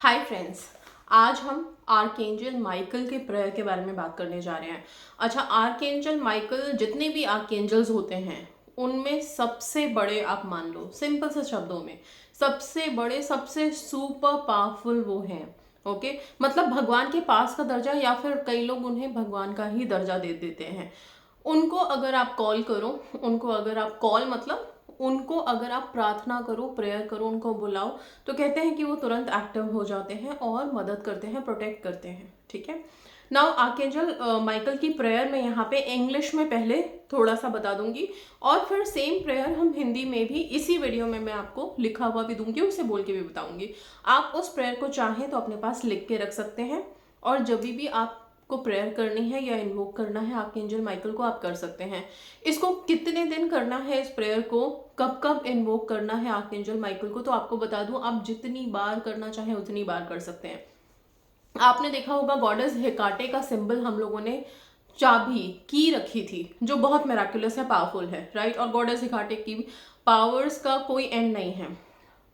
Hi friends, आज हम archangel Michael के प्रेयर के बारे में बात करने जा रहे हैं। अच्छा, आर्कएंजल माइकल जितने भी आर्कएंजल्स होते हैं उनमें सबसे बड़े, आप मान लो सिंपल से शब्दों में, सबसे बड़े, सबसे सुपर पावरफुल वो हैं। ओके, मतलब भगवान के पास का दर्जा, या फिर कई लोग उन्हें भगवान का ही दर्जा दे देते हैं। उनको अगर आप कॉल करो, उनको अगर आप कॉल मतलब उनको अगर आप प्रार्थना करो, प्रेयर करो, उनको बुलाओ, तो कहते हैं कि वो तुरंत एक्टिव हो जाते हैं और मदद करते हैं, प्रोटेक्ट करते हैं। ठीक है। नाउ आर्कएंजल माइकल की प्रेयर में यहाँ पे इंग्लिश में पहले थोड़ा सा बता दूंगी, और फिर सेम प्रेयर हम हिंदी में भी इसी वीडियो में मैं आपको लिखा हुआ भी दूंगी, उसे बोल के भी बताऊंगी। आप उस प्रेयर को चाहें तो अपने पास लिख के रख सकते हैं, और जब भी आपको प्रेयर करनी है या इन्वोक करना है आर्कएंजल माइकल को, आप कर सकते हैं। इसको कितने दिन करना है, इस प्रेयर को कब कब इन्वोक करना है आर्कएंजल माइकल को, तो आपको बता दूं, आप जितनी बार करना चाहें उतनी बार कर सकते हैं। आपने देखा होगा गॉडेस हेकाटे का सिंबल हम लोगों ने चाबी की रखी थी, जो बहुत मेराकुलस है, पावरफुल है, राइट। और गॉडेस हेकाटे की पावर्स का कोई एंड नहीं है।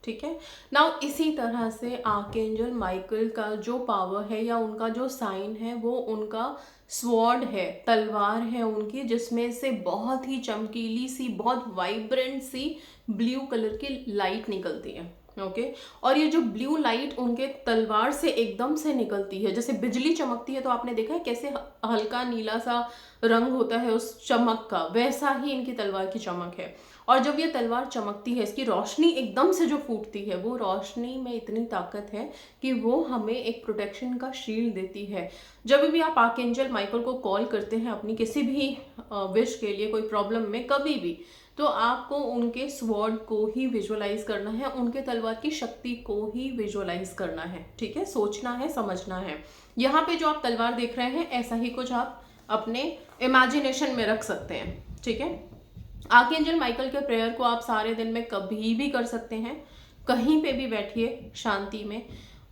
ठीक है। नाउ इसी तरह से आर्कएंजल माइकल का जो पावर है या उनका जो साइन है, वो उनका स्वॉर्ड है, तलवार है उनकी, जिसमें से बहुत ही चमकीली सी, बहुत वाइब्रेंट सी ब्लू कलर की लाइट निकलती है। ओके। और ये जो ब्लू लाइट उनके तलवार से एकदम से निकलती है, जैसे बिजली चमकती है, तो आपने देखा है कैसे हल्का नीला सा रंग होता है उस चमक का, वैसा ही इनकी तलवार की चमक है। और जब ये तलवार चमकती है, इसकी रोशनी एकदम से जो फूटती है, वो रोशनी में इतनी ताकत है कि वो हमें एक प्रोटेक्शन का शील्ड देती है। जब भी आप आर्कएंजल माइकल को कॉल करते हैं अपनी किसी भी विश के लिए, कोई प्रॉब्लम में, कभी भी, तो आपको उनके स्वॉर्ड को ही विजुअलाइज करना है, उनके तलवार की शक्ति को ही विजुअलाइज करना है। ठीक है, सोचना है, समझना है। यहाँ पे जो आप तलवार देख रहे हैं, ऐसा ही कुछ आप अपने इमेजिनेशन में रख सकते हैं। ठीक है। आर्कएंजल माइकल के प्रेयर को आप सारे दिन में कभी भी कर सकते हैं, कहीं पे भी बैठिए शांति में,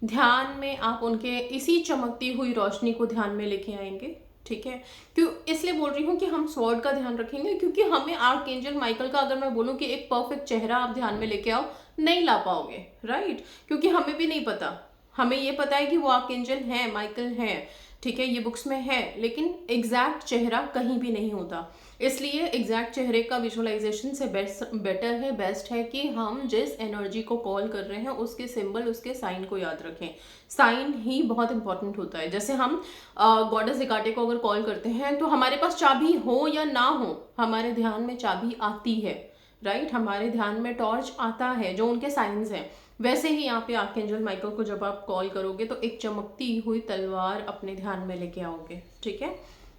ध्यान में आप उनके इसी चमकती हुई रोशनी को ध्यान में लेके आएंगे। ठीक है। क्यों इसलिए बोल रही हूँ कि हम स्वॉर्ड का ध्यान रखेंगे, क्योंकि हमें आर्कएंजल माइकल का, अगर मैं बोलूँ कि एक परफेक्ट चेहरा आप ध्यान में लेके आओ, नहीं ला पाओगे, राइट। क्योंकि हमें भी नहीं पता, हमें ये पता है कि वो आर्कएंजल है, माइकल है, ठीक है, ये बुक्स में है, लेकिन एग्जैक्ट चेहरा कहीं भी नहीं होता। इसलिए एग्जैक्ट चेहरे का विजुअलाइजेशन से बेटर है, बेस्ट है कि हम जिस एनर्जी को कॉल कर रहे हैं उसके सिंबल, उसके साइन को याद रखें। साइन ही बहुत इंपॉर्टेंट होता है। जैसे हम गॉडेस हेकाटे को अगर कॉल करते हैं, तो हमारे पास चाबी हो या ना हो, हमारे ध्यान में चाबी आती है, राइट। हमारे ध्यान में टॉर्च आता है, जो उनके साइंस हैं। वैसे ही यहाँ पे आर्कएंजल माइकल को जब आप कॉल करोगे, तो एक चमकती हुई तलवार अपने ध्यान में लेके आओगे। ठीक है।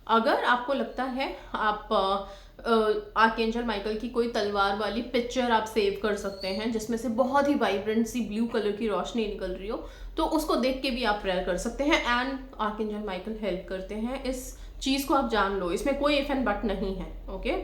अगर आपको लगता है, आप आर्कएंजल माइकल की कोई तलवार वाली पिक्चर आप सेव कर सकते हैं, जिसमें से बहुत ही वाइब्रेंट सी ब्लू कलर की रोशनी निकल रही हो, तो उसको देख के भी आप प्रेयर कर सकते हैं। एंड आर्कएंजल माइकल हेल्प करते हैं। इस चीज़ को आप जान लो, इसमें कोई इफ एंड बट नहीं है। ओके।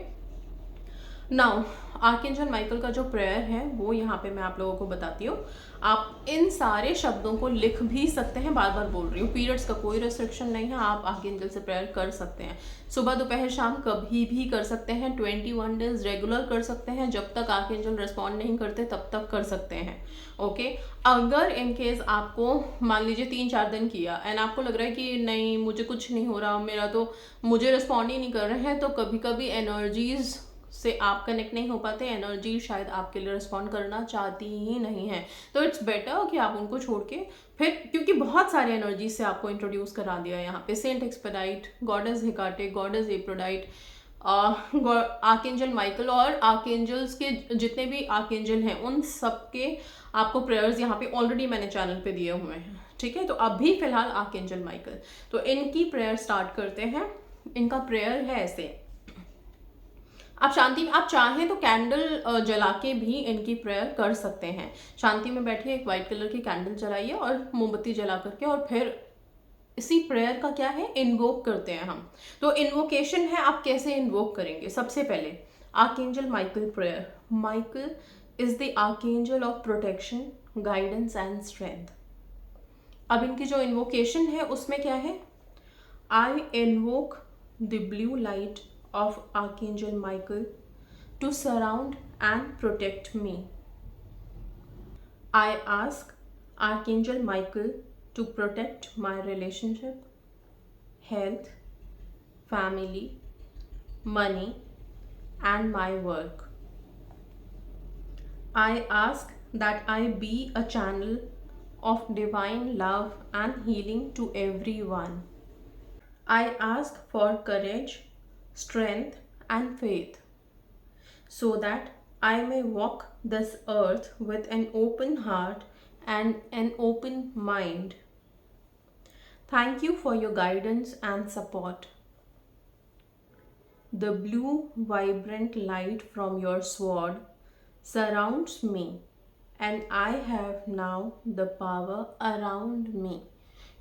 नाउ आर्कएंजल माइकल का जो प्रेयर है, वो यहाँ पे मैं आप लोगों को बताती हूँ। आप इन सारे शब्दों को लिख भी सकते हैं, बार बार बोल रही हूँ, पीरियड्स का कोई रेस्ट्रिक्शन नहीं है, आप आर्कएंजल से प्रेयर कर सकते हैं। सुबह, दोपहर, शाम, कभी भी कर सकते हैं। 21 डेज रेगुलर कर सकते हैं, जब तक आर्कएंजल रिस्पॉन्ड नहीं करते तब तक कर सकते हैं। ओके। अगर इन केस आपको, मान लीजिए 3-4 दिन किया एंड आपको लग रहा है कि नहीं मुझे कुछ नहीं हो रहा, मेरा तो, मुझे रिस्पॉन्ड ही नहीं कर रहे हैं, तो कभी कभी एनर्जीज से आप कनेक्ट नहीं हो पाते, एनर्जी शायद आपके लिए रिस्पॉन्ड करना चाहती ही नहीं है, तो इट्स बेटर कि आप उनको छोड़ के फिर, क्योंकि बहुत सारे एनर्जी से आपको इंट्रोड्यूस करा दिया है यहाँ पे, Saint Expedite, goddess Hecate, goddess Aphrodite, archangel Michael, और आर्कएंजल्स के जितने भी आर्कएंजल हैं उन सबके आपको प्रेयर्स यहाँ पे ऑलरेडी मैंने चैनल पे दिए हुए हैं। ठीक है। तो अभी फिलहाल आर्कएंजल माइकल, तो इनकी प्रेयर स्टार्ट करते हैं। इनका प्रेयर है ऐसे, आप शांति में, आप चाहें तो कैंडल जला के भी इनकी प्रेयर कर सकते हैं। शांति में बैठिए, एक वाइट कलर की कैंडल जलाइए और मोमबत्ती जला करके, और फिर इसी प्रेयर का क्या है, इन्वोक करते हैं हम। तो इन्वोकेशन है, आप कैसे इन्वोक करेंगे। सबसे पहले archangel Michael prayer. Michael is the archangel of protection, guidance and strength. अब इनकी जो इन्वोकेशन है उसमें क्या है, आई invoke the blue light of Archangel Michael to surround and protect me. I ask Archangel Michael to protect my relationship, health, family, money, and my work. I ask that I be a channel of divine love and healing to everyone. I ask for courage, strength, and faith so that I may walk this earth with an open heart and an open mind. Thank you for your guidance and support. The blue, vibrant light from your sword surrounds me, and I have now the power around me.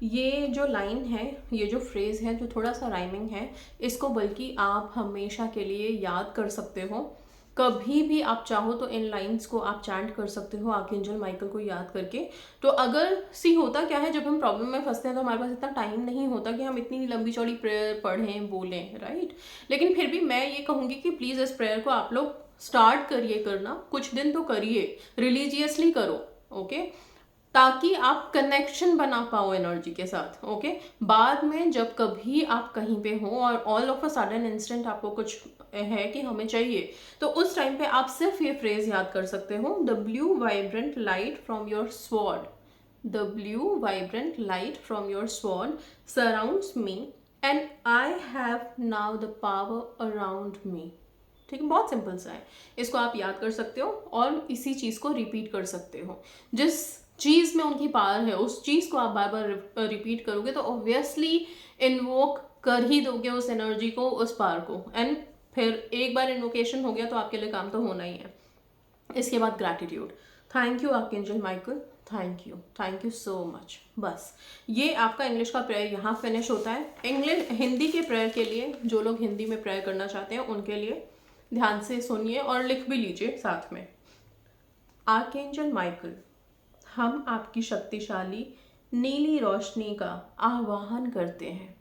ये जो line है, ये जो phrase है, जो थोड़ा सा rhyming है, इसको बल्कि आप हमेशा के लिए याद कर सकते हो। कभी भी आप चाहो तो इन लाइंस को आप चैंट कर सकते हो आर्कएंजल माइकल को याद करके। तो अगर होता क्या है, जब हम प्रॉब्लम में फंसते हैं तो हमारे पास इतना टाइम नहीं होता कि हम इतनी लंबी चौड़ी प्रेयर पढ़ें, बोलें, राइट। लेकिन फिर भी मैं ये कहूँगी कि प्लीज़ इस प्रेयर को आप लोग स्टार्ट करिए करना, कुछ दिन तो करिए, रिलीजियसली करो, ओके, ताकि आप कनेक्शन बना पाओ एनर्जी के साथ, ओके। बाद में जब कभी आप कहीं पे हो और all of a sudden instant आपको कुछ है कि हमें चाहिए, तो उस टाइम पे आप सिर्फ ये फ्रेज याद कर सकते हो, the blue vibrant light from your sword, the blue vibrant light from your sword surrounds me and I have now the power around me. ठीक है, बहुत सिंपल सा है, इसको आप याद कर सकते हो और इसी चीज़ को रिपीट कर सकते हो। जिस चीज़ में उनकी पावर है उस चीज़ को आप बार बार रिपीट करोगे तो ऑब्वियसली इन्वोक कर ही दोगे उस एनर्जी को, उस पावर को, एंड फिर एक बार इन्वोकेशन हो गया तो आपके लिए काम तो होना ही है। इसके बाद gratitude. Thank you archangel Michael, thank you so much. बस ये आपका इंग्लिश का प्रेयर यहाँ फिनिश होता है। हिंदी के प्रेयर के लिए, जो लोग हिंदी में प्रेयर करना चाहते हैं उनके लिए ध्यान से सुनिए और लिख भी लीजिए साथ में। आर्कएंजल माइकल, हम आपकी शक्तिशाली नीली रोशनी का आह्वान करते हैं।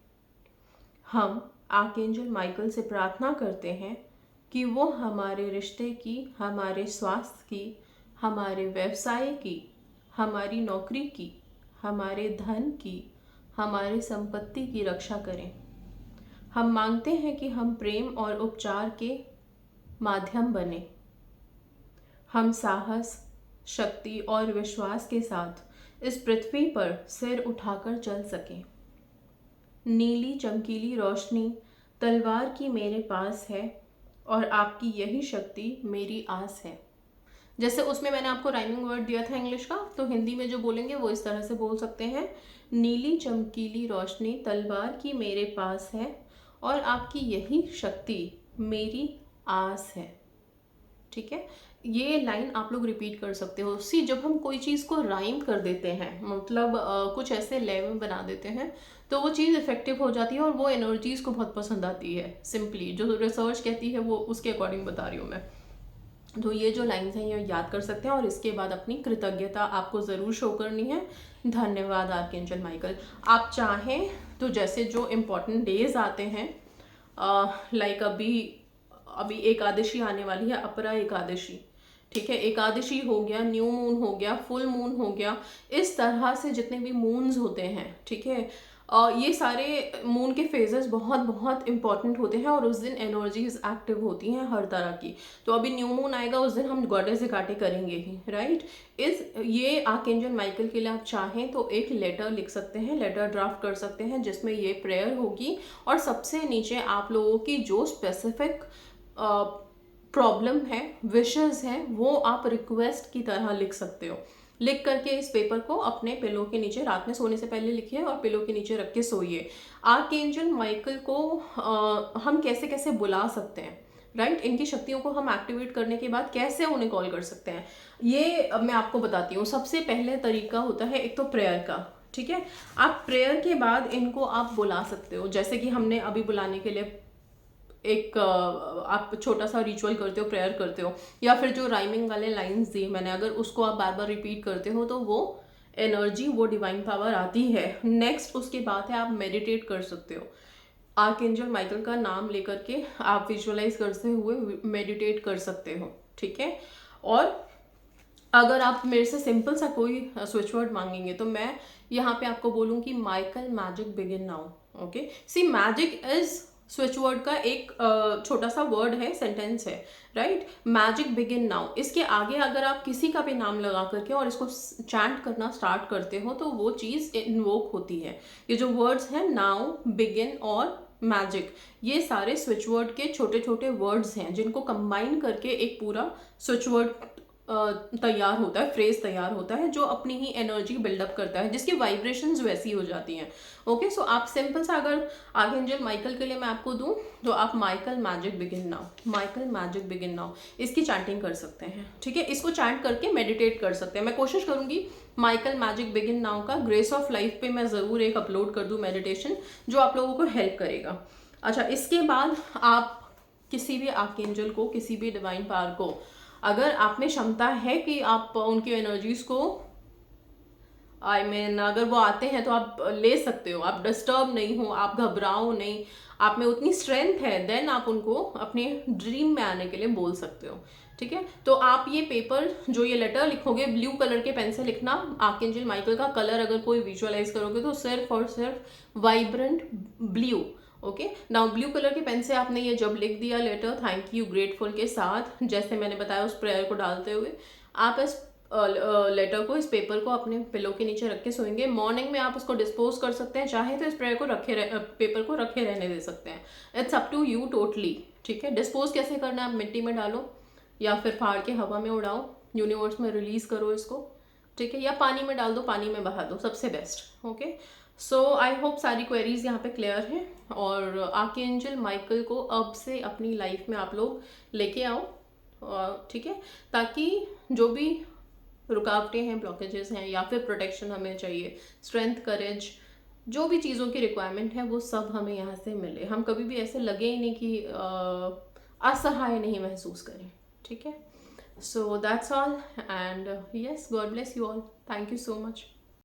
हम आर्कएंजल माइकल से प्रार्थना करते हैं कि वो हमारे रिश्ते की, हमारे स्वास्थ्य की, हमारे व्यवसाय की, हमारी नौकरी की, हमारे धन की, हमारे संपत्ति की रक्षा करें। हम मांगते हैं कि हम प्रेम और उपचार के माध्यम बने। हम साहस, शक्ति और विश्वास के साथ इस पृथ्वी पर सिर उठाकर चल सकें। नीली चमकीली रोशनी तलवार की मेरे पास है और आपकी यही शक्ति मेरी आस है। जैसे उसमें मैंने आपको राइमिंग वर्ड दिया था इंग्लिश का, तो हिंदी में जो बोलेंगे वो इस तरह से बोल सकते हैं, नीली चमकीली रोशनी तलवार की मेरे पास है और आपकी यही शक्ति मेरी आस है। ठीक है, ये लाइन आप लोग रिपीट कर सकते हो। जब हम कोई चीज़ को राइम कर देते हैं, मतलब कुछ ऐसे लय में बना देते हैं, तो वो चीज़ इफेक्टिव हो जाती है और वो एनर्जीज़ को बहुत पसंद आती है। सिंपली जो रिसर्च कहती है वो उसके अकॉर्डिंग बता रही हूँ मैं। तो ये जो लाइन्स हैं ये याद कर सकते हैं और इसके बाद अपनी कृतज्ञता आपको ज़रूर शो करनी है। धन्यवाद आर्कएंजल माइकल। आप चाहें तो जैसे जो इम्पोर्टेंट डेज आते हैं, लाइक अभी एकादशी आने वाली है, अपरा एकादशी, ठीक है, एकादशी हो गया, न्यू मून हो गया, फुल मून हो गया, इस तरह से जितने भी मून्स होते हैं, ठीक है, ये सारे मून के फेजेस बहुत बहुत इंपॉर्टेंट होते हैं और उस दिन एनर्जीज एक्टिव होती हैं हर तरह की। तो अभी न्यू मून आएगा, उस दिन हम गॉडेस हेकाटे करेंगे ही, राइट। ये आर्कएंजल माइकल के लिए आप चाहें तो एक लेटर लिख सकते हैं, लेटर ड्राफ्ट कर सकते हैं जिसमें ये प्रेयर होगी और सबसे नीचे आप लोगों की जो स्पेसिफिक प्रॉब्लम है, विशेस हैं, वो आप रिक्वेस्ट की तरह लिख सकते हो। लिख करके इस पेपर को अपने पिलो के नीचे रात में सोने से पहले लिखिए और पिलो के नीचे रख के सोइए। आर्कएंजल माइकल को हम कैसे कैसे बुला सकते हैं, राइट, इनकी शक्तियों को हम एक्टिवेट करने के बाद कैसे उन्हें कॉल कर सकते हैं, ये मैं आपको बताती हूँ। सबसे पहले तरीका होता है एक तो प्रेयर का, ठीक है। आप प्रेयर के बाद इनको आप बुला सकते हो, जैसे कि हमने अभी बुलाने के लिए एक आप छोटा सा रिचुअल करते हो, प्रेयर करते हो, या फिर जो राइमिंग वाले लाइंस दी मैंने, अगर उसको आप बार बार रिपीट करते हो तो वो एनर्जी, वो डिवाइन पावर आती है। नेक्स्ट उसके बाद है आप मेडिटेट कर सकते हो, आर्कएंजल माइकल का नाम लेकर के आप विजुअलाइज करते हुए मेडिटेट कर सकते हो, ठीक है। और अगर आप मेरे से सिंपल सा कोई स्विच वर्ड मांगेंगे तो मैं यहाँ पे आपको बोलूँगी Michael magic begin now. Okay, see magic is switch word का एक छोटा सा वर्ड है, सेंटेंस है, राइट। मैजिक बिगिन नाउ, इसके आगे अगर आप किसी का भी नाम लगा करके और इसको चैंट करना स्टार्ट करते हो तो वो चीज़ इन्वोक होती है। ये जो वर्ड्स हैं नाउ, बिगिन और मैजिक, ये सारे स्विच वर्ड के छोटे छोटे वर्ड्स हैं जिनको कंबाइन करके एक पूरा स्विच वर्ड तैयार होता है, फ्रेज तैयार होता है जो अपनी ही एनर्जी बिल्डअप करता है, जिसकी वाइब्रेशंस वैसी हो जाती हैं। ओके, सो आप सिंपल सा अगर आर्कएंजल माइकल के लिए मैं आपको दूं तो आप Michael magic begin now, Michael magic begin now, इसकी चैंटिंग कर सकते हैं। ठीक है, इसको चैंट करके मेडिटेट कर सकते हैं। मैं कोशिश करूंगी माइकल मैजिक बिगिन नाउ का ग्रेस ऑफ लाइफ पे मैं ज़रूर एक अपलोड कर दूं मेडिटेशन, जो आप लोगों को हेल्प करेगा। अच्छा, इसके बाद आप किसी भी आर्कएंजल को, किसी भी डिवाइन पावर को, अगर आप में क्षमता है कि आप उनकी एनर्जीज को अगर वो आते हैं तो आप ले सकते हो, आप डिस्टर्ब नहीं हो, आप घबराओ नहीं, आप में उतनी स्ट्रेंथ है, देन आप उनको अपने ड्रीम में आने के लिए बोल सकते हो। ठीक है, तो आप ये पेपर, जो ये लेटर लिखोगे, ब्लू कलर के पेन से लिखना। आर्कएंजल माइकल का कलर अगर कोई विजुअलाइज करोगे तो सिर्फ और सिर्फ vibrant blue. Okay, now blue colour के पेन से आपने ये जब लिख दिया लेटर थैंक यू ग्रेटफुल के साथ, जैसे मैंने बताया उस प्रेयर को डालते हुए, आप इस लेटर को, इस पेपर को अपने पिलो के नीचे रख के सोएंगे। मॉर्निंग में आप उसको डिस्पोज कर सकते हैं, चाहे तो इस प्रेयर को पेपर को रखे रहने दे सकते हैं। It's up to you totally. ठीक है, डिस्पोज कैसे करना है, आप मिट्टी में डालो या फिर फाड़ के हवा में उड़ाओ, यूनिवर्स में रिलीज करो इसको। ठीक है, या पानी में डाल दो, पानी में बहा दो, सबसे best. Okay, so I hope सारी क्वेरीज यहाँ पे क्लियर हैं और आर्कएंजल माइकल को अब से अपनी लाइफ में आप लोग लेके आओ। ठीक है, ताकि जो भी रुकावटें हैं, ब्लॉकेजेस हैं, या फिर प्रोटेक्शन हमें चाहिए, स्ट्रेंथ, करेज, जो भी चीज़ों की रिक्वायरमेंट है वो सब हमें यहाँ से मिले। हम कभी भी ऐसे लगे ही नहीं कि असहाय नहीं महसूस करें। ठीक है, so that's all and yes, God bless you all, thank you so much.